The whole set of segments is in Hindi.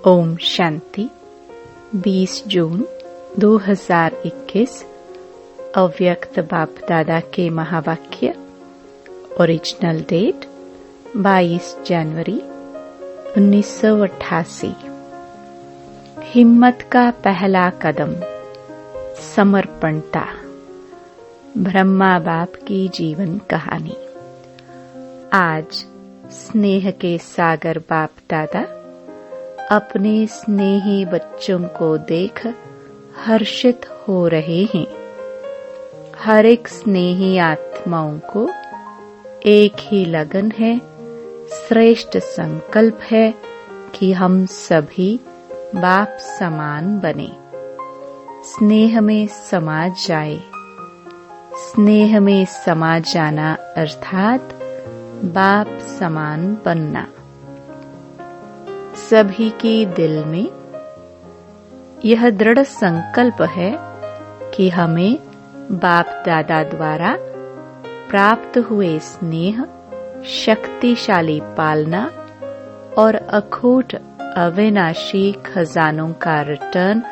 ओम शांति। 20 जून 2021 अव्यक्त बाप दादा के महावाक्य। ओरिजिनल डेट 22 जनवरी 1988। हिम्मत का पहला कदम समर्पणता। ब्रह्मा बाप की जीवन कहानी। आज स्नेह के सागर बाप दादा अपने स्नेही बच्चों को देख हर्षित हो रहे हैं। हर एक स्नेही आत्माओं को एक ही लगन है, श्रेष्ठ संकल्प है कि हम सभी बाप समान बने, स्नेह में समा जाए। स्नेह में समा जाना अर्थात बाप समान बनना। सभी के दिल में यह दृढ़ संकल्प है कि हमें बाप दादा द्वारा प्राप्त हुए स्नेह, शक्तिशाली पालना और अखूट अविनाशी खजानों का रिटर्न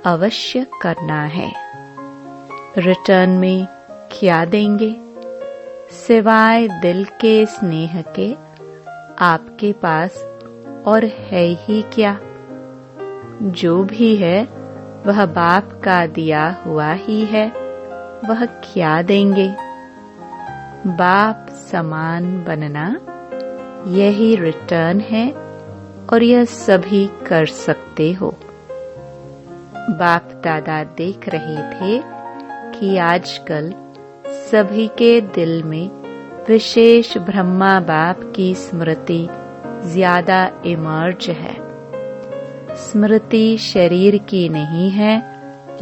अवश्य करना है। रिटर्न में क्या देंगे? सिवाय दिल के स्नेह के आपके पास और है ही क्या? जो भी है वह बाप का दिया हुआ ही है। वह क्या देंगे? बाप समान बनना, यही रिटर्न है और यह सभी कर सकते हो। बाप दादा देख रहे थे कि आजकल सभी के दिल में विशेष ब्रह्मा बाप की स्मृति ज्यादा इमर्ज है। स्मृति शरीर की नहीं है,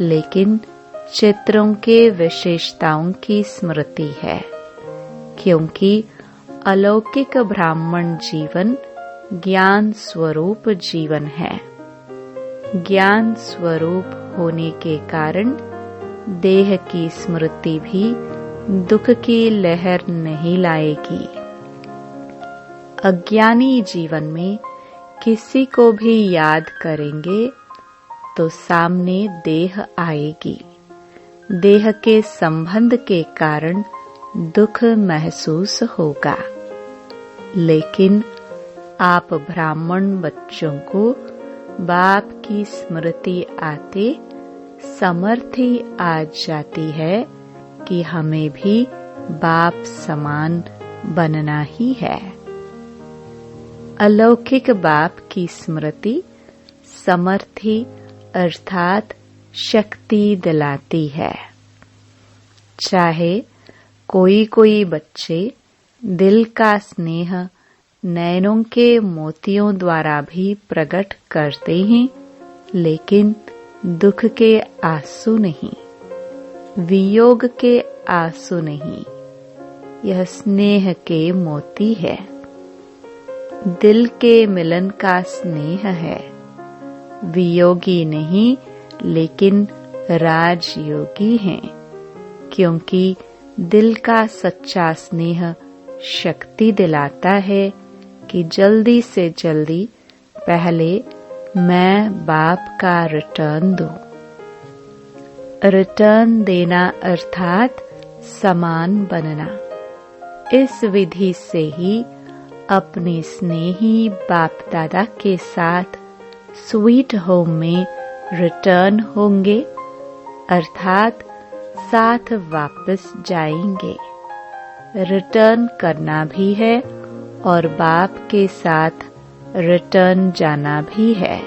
लेकिन चित्रों के विशेषताओं की स्मृति है, क्योंकि अलौकिक ब्राह्मण जीवन ज्ञान स्वरूप जीवन है। ज्ञान स्वरूप होने के कारण देह की स्मृति भी दुख की लहर नहीं लाएगी। अज्ञानी जीवन में किसी को भी याद करेंगे तो सामने देह आएगी। देह के संबंध के कारण दुख महसूस होगा, लेकिन आप ब्राह्मण बच्चों को बाप की स्मृति आते समर्थी आ जाती है कि हमें भी बाप समान बनना ही है। अलौकिक बाप की स्मृति समर्थी अर्थात शक्ति दिलाती है। चाहे कोई कोई बच्चे दिल का स्नेह नयनों के मोतियों द्वारा भी प्रकट करते हैं, लेकिन दुख के आंसू नहीं, वियोग के आंसू नहीं। यह स्नेह के मोती है, दिल के मिलन का स्नेह है। वियोगी नहीं, लेकिन राजयोगी हैं, क्योंकि दिल का सच्चा स्नेह शक्ति दिलाता है कि जल्दी से जल्दी पहले मैं बाप का रिटर्न दूं। रिटर्न देना अर्थात समान बनना। इस विधि से ही अपने स्नेही बाप दादा के साथ स्वीट होम में रिटर्न होंगे, अर्थात साथ वापस जाएंगे। रिटर्न करना भी है और बाप के साथ रिटर्न जाना भी है।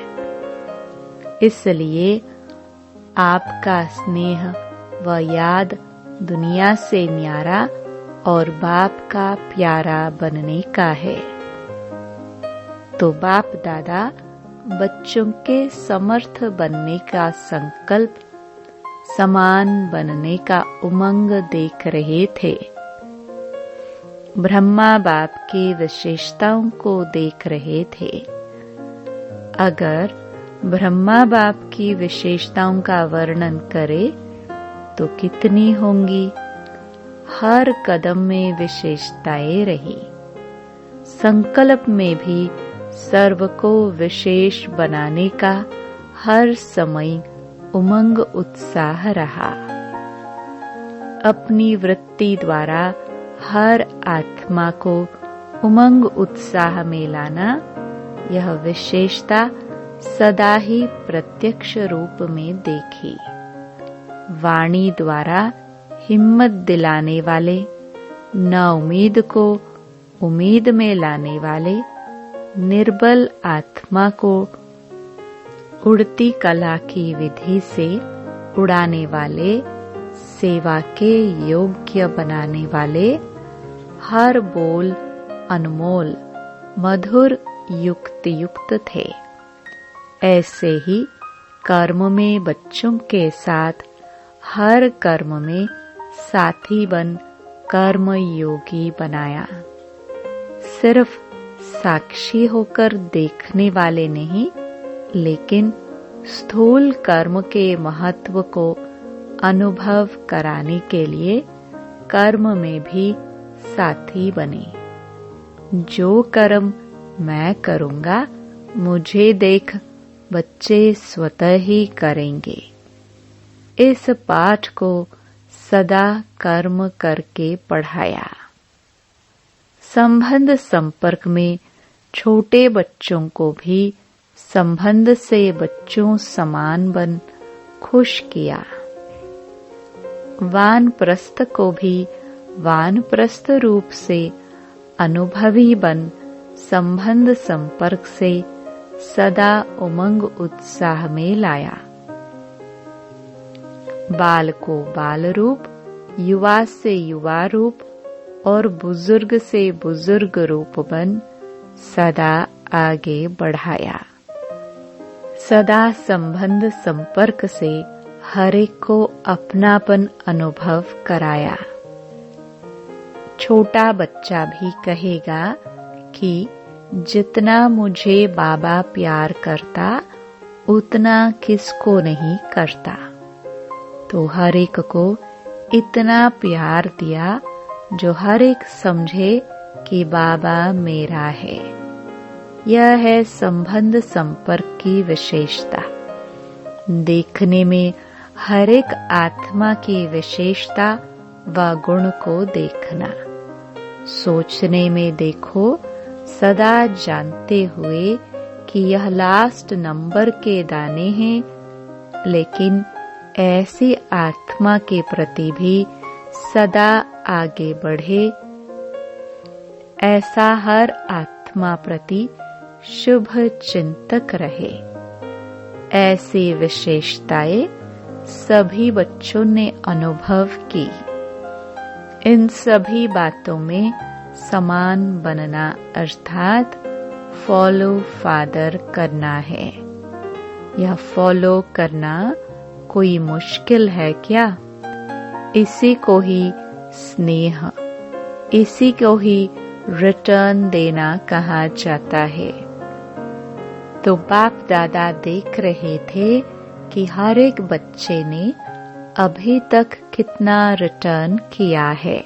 इसलिए आपका स्नेह व याद दुनिया से न्यारा और बाप का प्यारा बनने का है। तो बाप दादा बच्चों के समर्थ बनने का संकल्प, समान बनने का उमंग देख रहे थे। ब्रह्मा बाप की विशेषताओं को देख रहे थे। अगर ब्रह्मा बाप की विशेषताओं का वर्णन करे तो कितनी होंगी। हर कदम में विशेषताएं रही। संकल्प में भी सर्व को विशेष बनाने का हर समय उमंग उत्साह रहा। अपनी वृत्ति द्वारा हर आत्मा को उमंग उत्साह में लाना, यह विशेषता सदा ही प्रत्यक्ष रूप में देखी। वाणी द्वारा हिम्मत दिलाने वाले, न उम्मीद को उम्मीद में लाने वाले, निर्बल आत्मा को उड़ती कला की विधि से उड़ाने वाले, सेवा के योग्य बनाने वाले, हर बोल अनमोल मधुर युक्त युक्त थे। ऐसे ही कर्म में बच्चों के साथ हर कर्म में साथी बन कर्म योगी बनाया। सिर्फ साक्षी होकर देखने वाले नहीं, लेकिन स्थूल कर्म के महत्व को अनुभव कराने के लिए कर्म में भी साथी बने। जो कर्म मैं करूंगा, मुझे देख बच्चे स्वतः ही करेंगे। इस पाठ को सदा कर्म करके पढ़ाया। संबंध संपर्क में छोटे बच्चों को भी संबंध से बच्चों समान बन खुश किया। वानप्रस्थ को भी वानप्रस्थ रूप से अनुभवी बन संबंध संपर्क से सदा उमंग उत्साह में लाया। बाल को बाल रूप, युवा से युवा रूप और बुजुर्ग से बुजुर्ग रूप बन सदा आगे बढ़ाया। सदा संबंध संपर्क से हर एक को अपनापन अनुभव कराया। छोटा बच्चा भी कहेगा कि जितना मुझे बाबा प्यार करता, उतना किसको नहीं करता। तो हर एक को इतना प्यार दिया जो हर एक समझे कि बाबा मेरा है। यह है संबंध संपर्क की विशेषता। देखने में हर एक आत्मा की विशेषता व गुण को देखना। सोचने में देखो, सदा जानते हुए कि यह लास्ट नंबर के दाने हैं, लेकिन ऐसी आत्मा के प्रति भी सदा आगे बढ़े। ऐसा हर आत्मा प्रति शुभ चिंतक रहे। ऐसी विशेषताएं सभी बच्चों ने अनुभव की। इन सभी बातों में समान बनना अर्थात फॉलो फादर करना है। यह फॉलो करना कोई मुश्किल है क्या? इसी को ही स्नेह, इसी को ही रिटर्न देना कहा जाता है। तो बाप दादा देख रहे थे कि हर एक बच्चे ने अभी तक कितना रिटर्न किया है।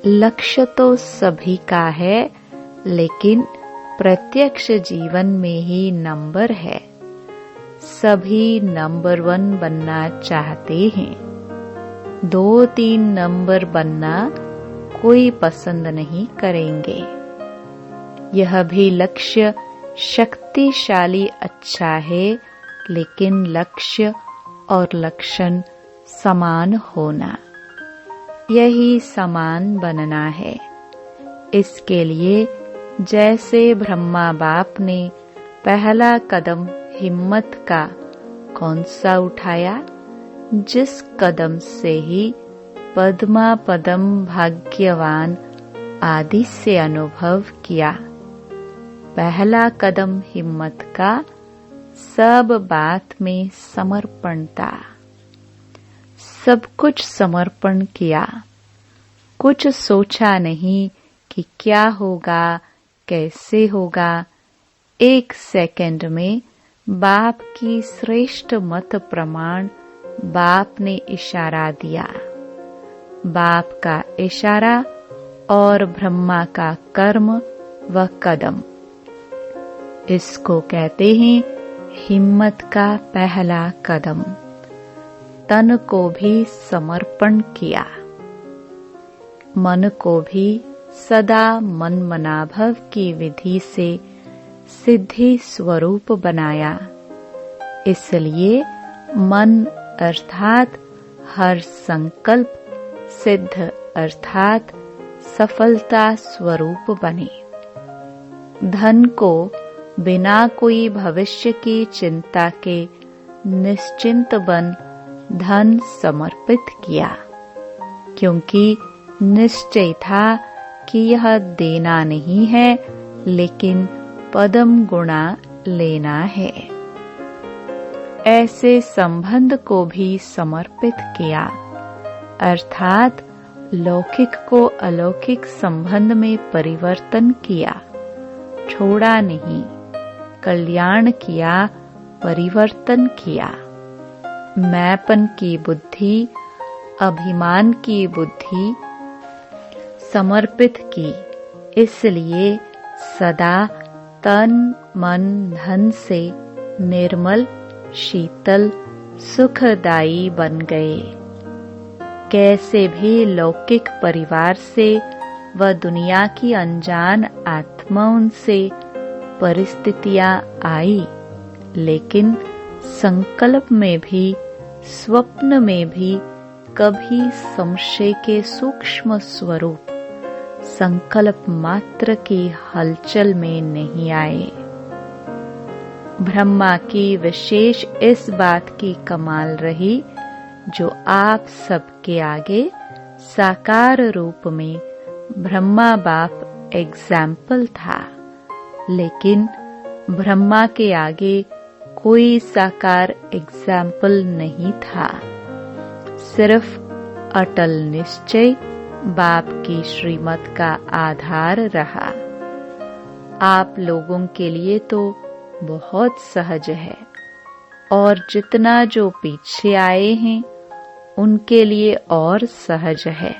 लक्ष्य तो सभी का है, लेकिन प्रत्यक्ष जीवन में ही नंबर है। सभी नंबर 1 बनना चाहते हैं। 2-3 नंबर बनना कोई पसंद नहीं करेंगे। यह भी लक्ष्य शक्तिशाली अच्छा है, लेकिन लक्ष्य और लक्षण समान होना, यही समान बनना है। इसके लिए जैसे ब्रह्मा बाप ने पहला कदम हिम्मत का कौन सा उठाया, जिस कदम से ही पद्मा पदम भाग्यवान आदि से अनुभव किया। पहला कदम हिम्मत का सब बात में समर्पण था। सब कुछ समर्पण किया। कुछ सोचा नहीं कि क्या होगा, कैसे होगा। 1 सेकंड में बाप की श्रेष्ठ मत प्रमाण बाप ने इशारा दिया। बाप का इशारा और ब्रह्मा का कर्म व कदम, इसको कहते हैं हिम्मत का पहला कदम। तन को भी समर्पण किया, मन को भी सदा मन मनाभव की विधि से सिद्धि स्वरूप बनाया। इसलिए मन अर्थात हर संकल्प सिद्ध अर्थात सफलता स्वरूप बने। धन को बिना कोई भविष्य की चिंता के निश्चिंत बन धन समर्पित किया, क्योंकि निश्चय था कि यह देना नहीं है लेकिन पदम गुणा लेना है। ऐसे संबंध को भी समर्पित किया, अर्थात लौकिक को अलौकिक संबंध में परिवर्तन किया, छोड़ा नहीं, कल्याण किया, परिवर्तन किया। मैंपन की बुद्धि, अभिमान की बुद्धि समर्पित की। इसलिए सदा तन मन धन से निर्मल, शीतल, सुखदायी बन गए। कैसे भी लौकिक परिवार से व दुनिया की अनजान आत्माओं से परिस्थितियां आई, लेकिन संकल्प में भी स्वप्न में भी कभी संशय के सूक्ष्म स्वरूप संकल्प मात्र की हलचल में नहीं आए। ब्रह्मा की विशेष इस बात की कमाल रही, जो आप सबके आगे साकार रूप में ब्रह्मा बाप एग्जाम्पल था, लेकिन ब्रह्मा के आगे कोई साकार एग्जाम्पल नहीं था। सिर्फ अटल निश्चय बाप की श्रीमत का आधार रहा। आप लोगों के लिए तो बहुत सहज है, और जितना जो पीछे आए हैं उनके लिए और सहज है,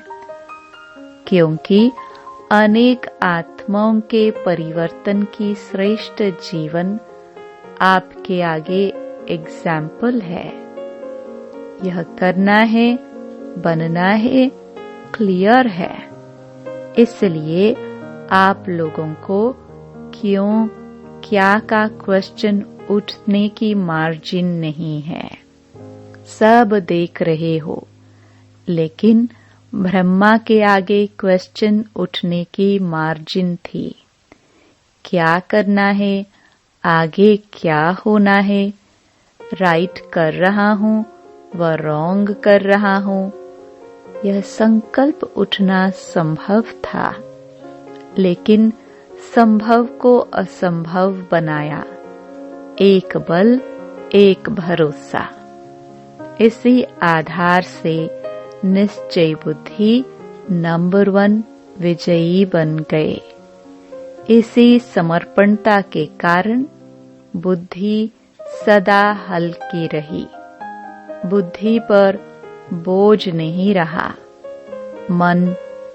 क्योंकि अनेक आत्माओं के परिवर्तन की श्रेष्ठ जीवन आपके आगे एग्जाम्पल है। यह करना है, बनना है, क्लियर है। इसलिए आप लोगों को क्यों क्या का क्वेश्चन उठने की मार्जिन नहीं है। सब देख रहे हो, लेकिन ब्रह्मा के आगे क्वेश्चन उठने की मार्जिन थी। क्या करना है, आगे क्या होना है, राइट कर रहा हूँ व रॉन्ग कर रहा हूँ, यह संकल्प उठना संभव था, लेकिन संभव को असंभव बनाया। एक बल, एक भरोसा। इसी आधार से निश्चय बुद्धि नंबर 1 विजयी बन गए। इसी समर्पणता के कारण बुद्धि सदा हल्की रही। बुद्धि पर बोझ नहीं रहा, मन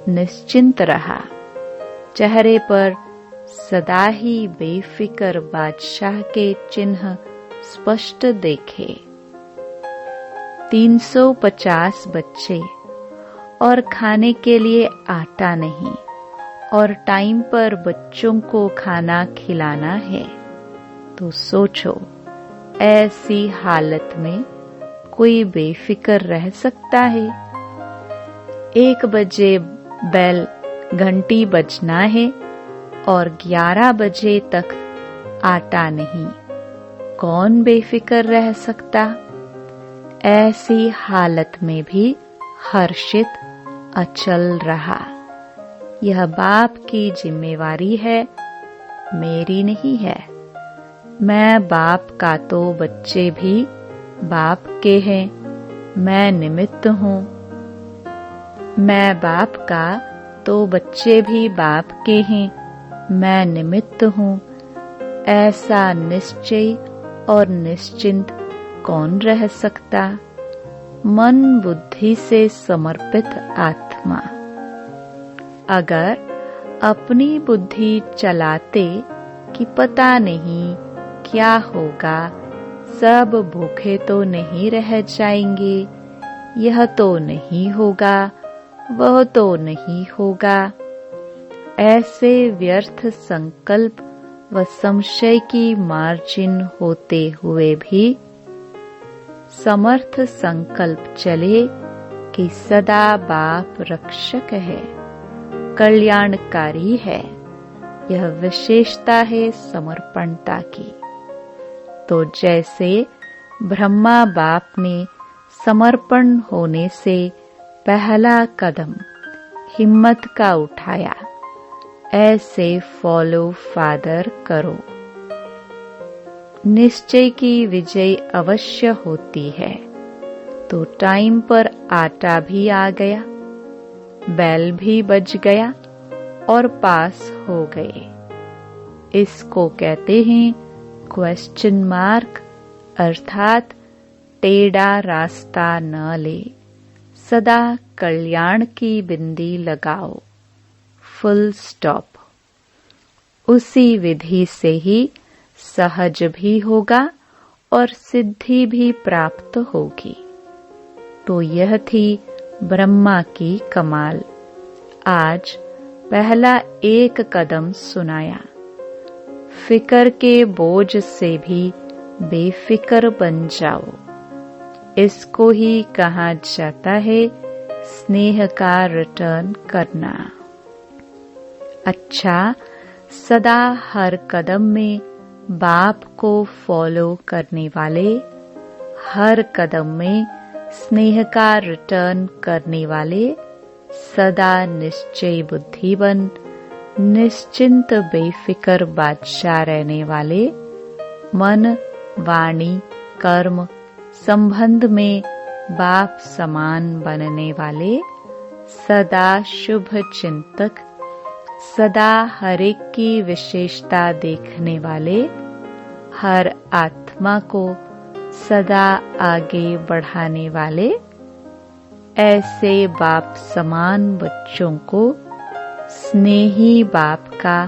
निश्चिंत रहा। चेहरे पर सदा ही बेफिक्र बादशाह के चिन्ह स्पष्ट देखे। 350 बच्चे और खाने के लिए आटा नहीं, और टाइम पर बच्चों को खाना खिलाना है, तो सोचो ऐसी हालत में कोई बेफिक्र रह सकता है? 1 बजे बेल घंटी बजना है और 11 बजे तक आटा नहीं, कौन बेफिक्र रह सकता? ऐसी हालत में भी हर्षित अचल रहा। यह बाप की जिम्मेवारी है, मेरी नहीं है। मैं बाप का तो बच्चे भी बाप के हैं, मैं निमित्त हूँ। मैं बाप का तो बच्चे भी बाप के हैं, मैं निमित्त हूँ। ऐसा निश्चय और निश्चिंत कौन रह सकता? मन बुद्धि से समर्पित आत्मा। अगर अपनी बुद्धि चलाते कि पता नहीं क्या होगा, सब भूखे तो नहीं रह जाएंगे, यह तो नहीं होगा, वह तो नहीं होगा। ऐसे व्यर्थ संकल्प व संशय की मार्जिन होते हुए भी समर्थ संकल्प चले कि सदा बाप रक्षक है, कल्याणकारी है। यह विशेषता है समर्पणता की। तो जैसे ब्रह्मा बाप ने समर्पण होने से पहला कदम हिम्मत का उठाया, ऐसे फॉलो फादर करो। निश्चय की विजय अवश्य होती है। तो टाइम पर आटा भी आ गया, बैल भी बज गया और पास हो गए। इसको कहते हैं क्वेश्चन मार्क, अर्थात टेढ़ा रास्ता न ले, सदा कल्याण की बिंदी लगाओ, फुल स्टॉप। उसी विधि से ही सहज भी होगा और सिद्धि भी प्राप्त होगी। तो यह थी ब्रह्मा की कमाल। आज पहला एक कदम सुनाया। फिकर के बोझ से भी बेफिक्र बन जाओ। इसको ही कहा जाता है स्नेह का रिटर्न करना। अच्छा, सदा हर कदम में बाप को फॉलो करने वाले, हर कदम में स्नेह का रिटर्न करने वाले, सदा निश्चय बुद्धिवन, निश्चिंत बेफिक्र बादशाह रहने वाले, मन, वाणी, कर्म, संबंध में बाप समान बनने वाले, सदा शुभ चिंतक, सदा हर एक की विशेषता देखने वाले, हर आत्मा को सदा आगे बढ़ाने वाले, ऐसे बाप समान बच्चों को स्नेही बाप का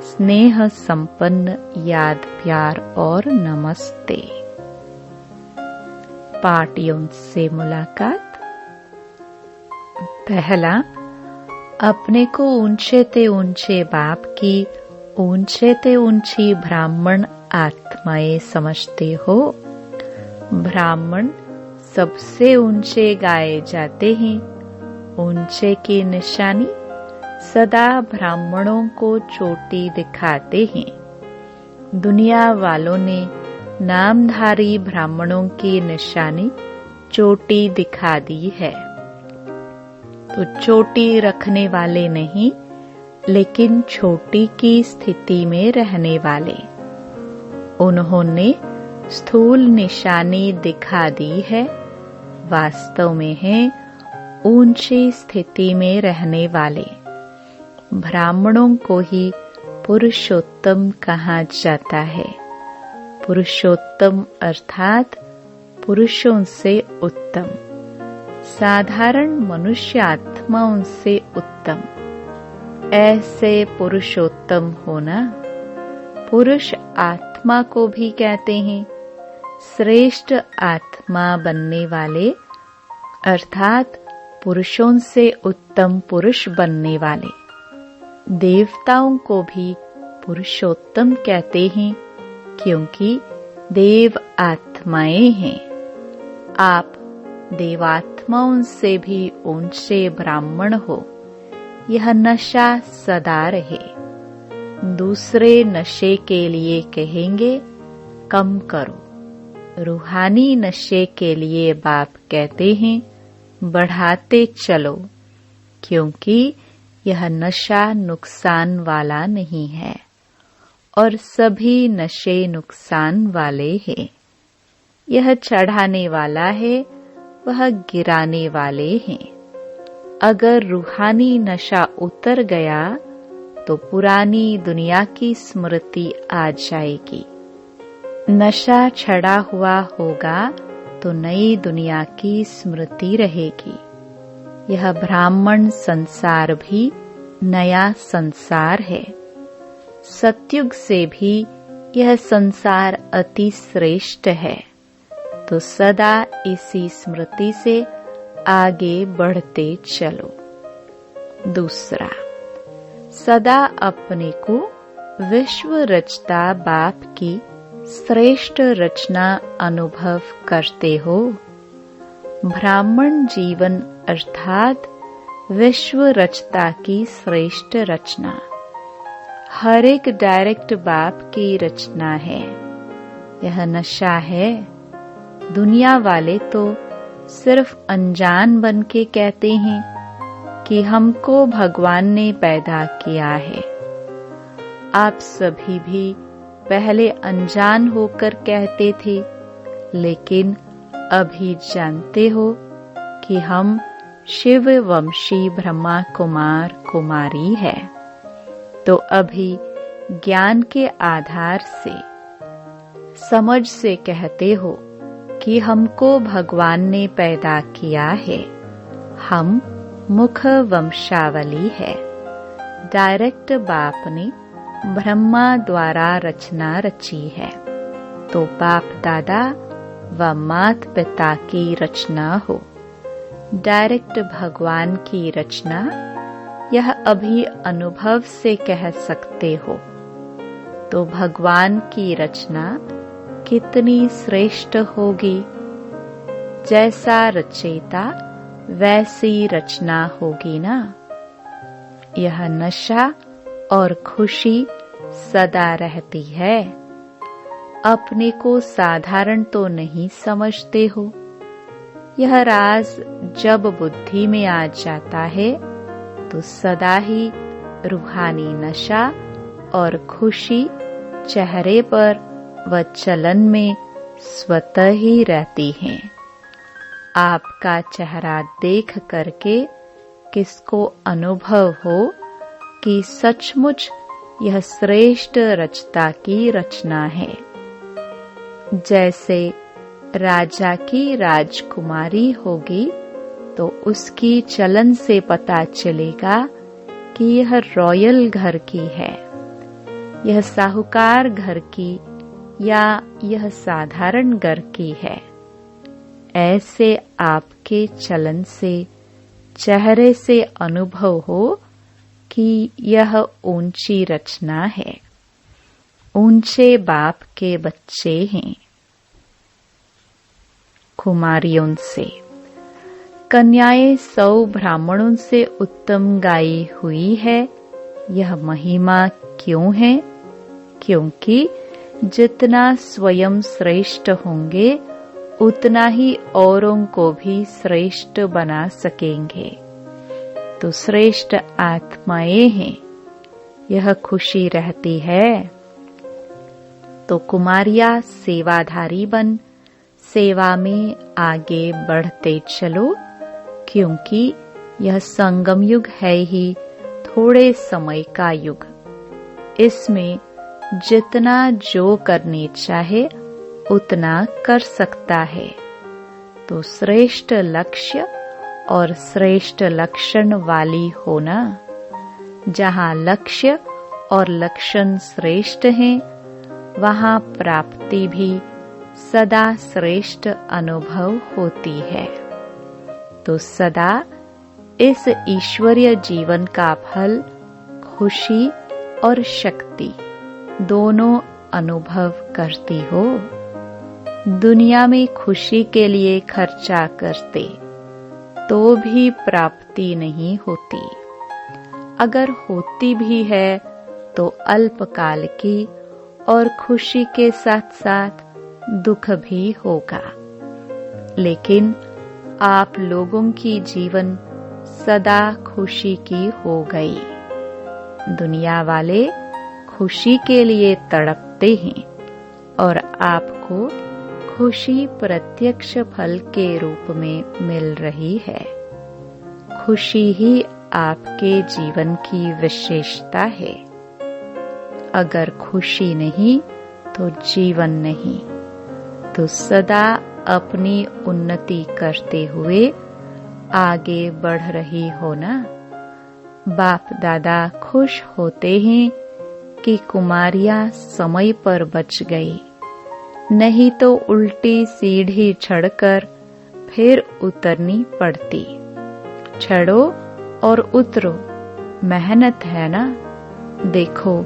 स्नेह संपन्न याद, प्यार और नमस्ते। पार्टियों से मुलाकात। पहला, अपने को ऊंचे ते ऊंचे बाप की ऊंचे ते ऊंची ब्राह्मण आत्माएं समझते हो। ब्राह्मण सबसे ऊंचे गाए जाते हैं। ऊंचे की निशानी सदा ब्राह्मणों को चोटी दिखाते हैं। दुनिया वालों ने नामधारी ब्राह्मणों की निशानी चोटी दिखा दी है। तो चोटी रखने वाले नहीं, लेकिन छोटी की स्थिति में रहने वाले। उन्होंने स्थूल निशानी दिखा दी है, वास्तव में है ऊंची स्थिति में रहने वाले। ब्राह्मणों को ही पुरुषोत्तम कहा जाता है। पुरुषोत्तम अर्थात पुरुषों से उत्तम, साधारण मनुष्य आत्माओं से उत्तम। ऐसे पुरुषोत्तम होना। पुरुष आत्मा को भी कहते हैं। श्रेष्ठ आत्मा बनने वाले अर्थात पुरुषों से उत्तम पुरुष बनने वाले। देवताओं को भी पुरुषोत्तम कहते हैं, क्योंकि देव आत्माएं हैं। आप देवात्माओं से भी ऊंचे ब्राह्मण हो। यह नशा सदा रहे। दूसरे नशे के लिए कहेंगे कम करो। रूहानी नशे के लिए बाप कहते हैं बढ़ाते चलो, क्योंकि यह नशा नुकसान वाला नहीं है और सभी नशे नुकसान वाले हैं। यह चढ़ाने वाला है, वह गिराने वाले हैं। अगर रूहानी नशा उतर गया तो पुरानी दुनिया की स्मृति आ जाएगी। नशा चढ़ा हुआ होगा तो नई दुनिया की स्मृति रहेगी। यह ब्राह्मण संसार भी नया संसार है। सतयुग से भी यह संसार अति श्रेष्ठ है, तो सदा इसी स्मृति से आगे बढ़ते चलो। दूसरा, सदा अपने को विश्व रचता बाप की श्रेष्ठ रचना अनुभव करते हो। ब्राह्मण जीवन अर्थात विश्व रचता की श्रेष्ठ रचना हर एक डायरेक्ट बाप की रचना है। यह नशा है। दुनिया वाले तो सिर्फ अनजान बन के कहते हैं कि हमको भगवान ने पैदा किया है। आप सभी भी पहले अनजान होकर कहते थे, लेकिन अभी जानते हो कि हम शिव वंशी ब्रह्मा कुमार कुमारी है। तो अभी ज्ञान के आधार से, समझ से कहते हो कि हमको भगवान ने पैदा किया है। हम मुख वंशावली है। डायरेक्ट बाप ने ब्रह्मा द्वारा रचना रची है, तो बाप दादा व मात पिता की रचना हो। डायरेक्ट भगवान की रचना यह अभी अनुभव से कह सकते हो। तो भगवान की रचना कितनी श्रेष्ठ होगी। जैसा रचेता वैसी रचना होगी ना। यह नशा और खुशी सदा रहती है। अपने को साधारण तो नहीं समझते हो। यह राज जब बुद्धि में आ जाता है तो सदा ही रूहानी नशा और खुशी चेहरे पर व चलन में स्वतः ही रहती हैं। आपका चेहरा देख करके किसको अनुभव हो कि सचमुच यह श्रेष्ठ रचता की रचना है। जैसे राजा की राजकुमारी होगी तो उसकी चलन से पता चलेगा कि यह रॉयल घर की है, यह साहूकार घर की या यह साधारण घर की है। ऐसे आपके चलन से, चेहरे से अनुभव हो कि यह ऊंची रचना है, ऊंचे बाप के बच्चे हैं। कुमारियों से, कन्याएं 100 ब्राह्मणों से उत्तम गाई हुई है। यह महिमा क्यों है? क्योंकि जितना स्वयं श्रेष्ठ होंगे उतना ही औरों को भी श्रेष्ठ बना सकेंगे। तो श्रेष्ठ आत्माएं हैं, यह खुशी रहती है। तो कुमारियां सेवाधारी बन सेवा में आगे बढ़ते चलो, क्योंकि यह संगम युग है ही थोड़े समय का युग। इसमें जितना जो करने चाहे उतना कर सकता है। तो श्रेष्ठ लक्ष्य और श्रेष्ठ लक्षण वाली होना। जहाँ लक्ष्य और लक्षण श्रेष्ठ हैं, वहाँ प्राप्ति भी सदा श्रेष्ठ अनुभव होती है। तो सदा इस ईश्वरीय जीवन का फल खुशी और शक्ति दोनों अनुभव करती हो। दुनिया में खुशी के लिए खर्चा करते तो भी प्राप्ति नहीं होती। अगर होती भी है तो अल्पकाल की, और खुशी के साथ साथ दुख भी होगा। लेकिन आप लोगों की जीवन सदा खुशी की हो गई। दुनिया वाले खुशी के लिए तड़पते हैं और आपको खुशी प्रत्यक्ष फल के रूप में मिल रही है। खुशी ही आपके जीवन की विशेषता है। अगर खुशी नहीं तो जीवन नहीं। तो सदा अपनी उन्नति करते हुए आगे बढ़ रही हो ना। बाप दादा खुश होते हैं कि कुमारियां समय पर बच गई, नहीं तो उल्टी सीढ़ी चढ़कर फिर उतरनी पड़ती। चढ़ो और उतरो, मेहनत है ना। देखो,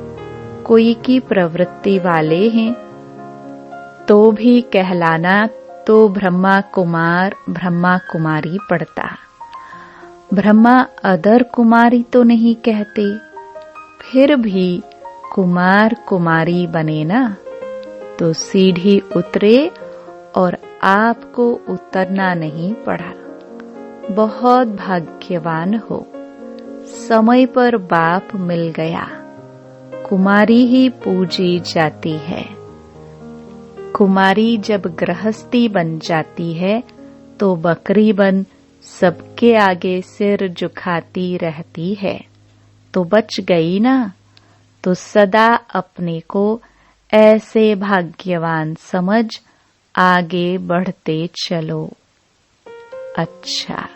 कोई की प्रवृत्ति वाले हैं तो भी कहलाना तो ब्रह्मा कुमार ब्रह्मा कुमारी पड़ता। ब्रह्मा अदर कुमारी तो नहीं कहते, फिर भी कुमार कुमारी बने ना, तो सीढ़ी उतरे और आपको उतरना नहीं पड़ा। बहुत भाग्यवान हो, समय पर बाप मिल गया। कुमारी ही पूजी जाती है। कुमारी जब गृहस्थी बन जाती है तो बकरी बन सबके आगे सिर झुकाती रहती है, तो बच गई ना। तो सदा अपने को ऐसे भाग्यवान समझ आगे बढ़ते चलो। अच्छा,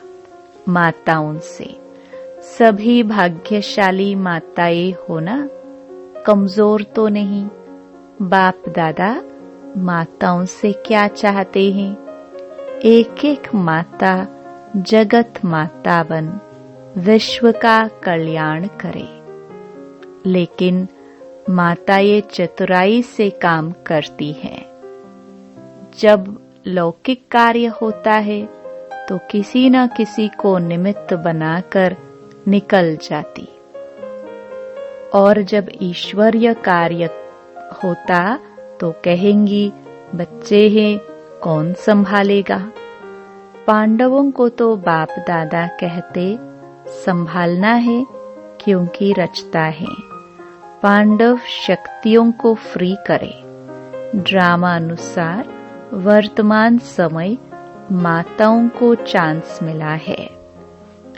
माताओं से सभी भाग्यशाली माताएं हो ना, कमजोर तो नहीं। बाप दादा माताओं से क्या चाहते हैं? एक एक माता जगत माता बन विश्व का कल्याण करे। लेकिन माता ये चतुराई से काम करती है। जब लौकिक कार्य होता है तो किसी न किसी को निमित्त बनाकर निकल जाती, और जब ईश्वरीय कार्य होता तो कहेंगी बच्चे हैं, कौन संभालेगा। पांडवों को तो बाप दादा कहते संभालना है क्योंकि रचता है। पांडव शक्तियों को फ्री करे। ड्रामा अनुसार वर्तमान समय माताओं को चांस मिला है,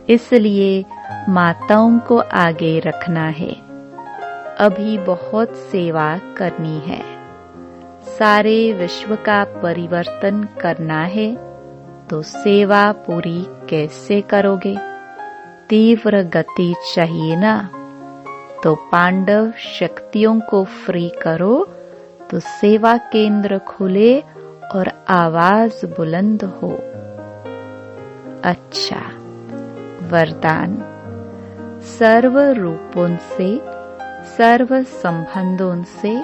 इसलिए माताओं को आगे रखना है। अभी बहुत सेवा करनी है। सारे विश्व का परिवर्तन करना है, तो सेवा पूरी कैसे करोगे? तीव्र गति चाहिए ना। तो पांडव शक्तियों को फ्री करो तो सेवा केंद्र खुले और आवाज बुलंद हो। अच्छा, वरदान। सर्व रूपों से, सर्व संबंधों से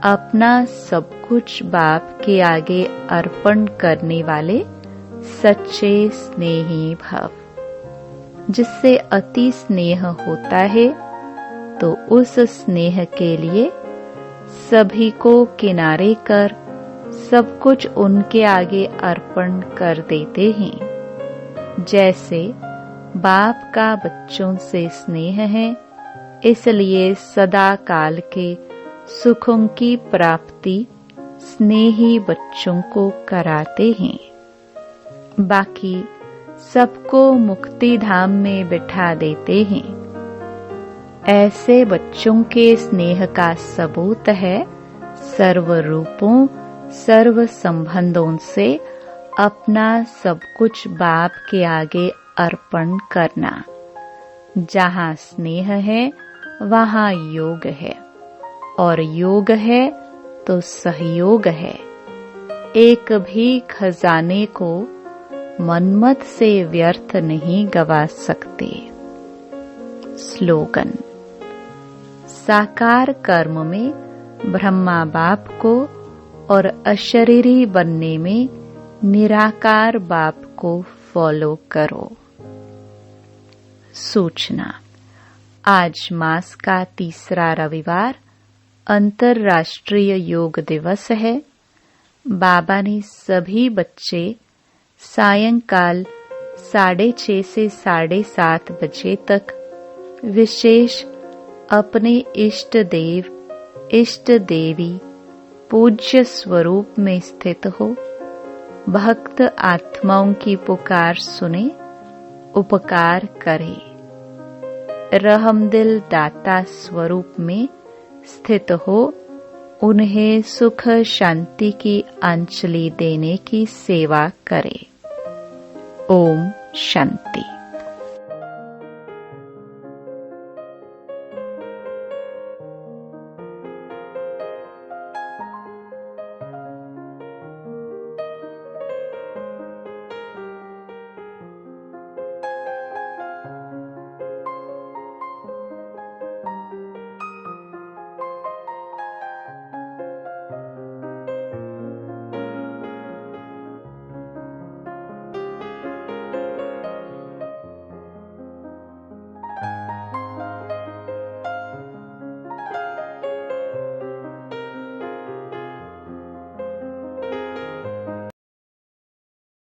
अपना सब कुछ बाप के आगे अर्पण करने वाले सच्चे स्नेही भव। जिससे अति स्नेह होता है तो उस स्नेह के लिए सभी को किनारे कर सब कुछ उनके आगे अर्पण कर देते हैं। जैसे बाप का बच्चों से स्नेह है, इसलिए सदा काल के सुखों की प्राप्ति स्नेही बच्चों को कराते हैं। बाकी सबको मुक्ति धाम में बिठा देते हैं। ऐसे बच्चों के स्नेह का सबूत है सर्व रूपों, सर्व संबंधों से अपना सब कुछ बाप के आगे अर्पण करना। जहाँ स्नेह है वहाँ योग है, और योग है तो सहयोग है। एक भी खजाने को मनमत से व्यर्थ नहीं गवा सकते। स्लोगन। साकार कर्म में ब्रह्मा बाप को और अशरीरी बनने में निराकार बाप को फॉलो करो। सूचना। आज मास का तीसरा रविवार अंतर्राष्ट्रीय योग दिवस है। बाबा ने सभी बच्चे सायंकाल 6:30 से 7:30 बजे तक विशेष अपने इष्ट देव, इष्ट देवी, पूज्य स्वरूप में स्थित हो भक्त आत्माओं की पुकार सुने, उपकार करे। रहमदिल दाता स्वरूप में स्थित हो उन्हें सुख शांति की अंजलि देने की सेवा करे। ओम शांति।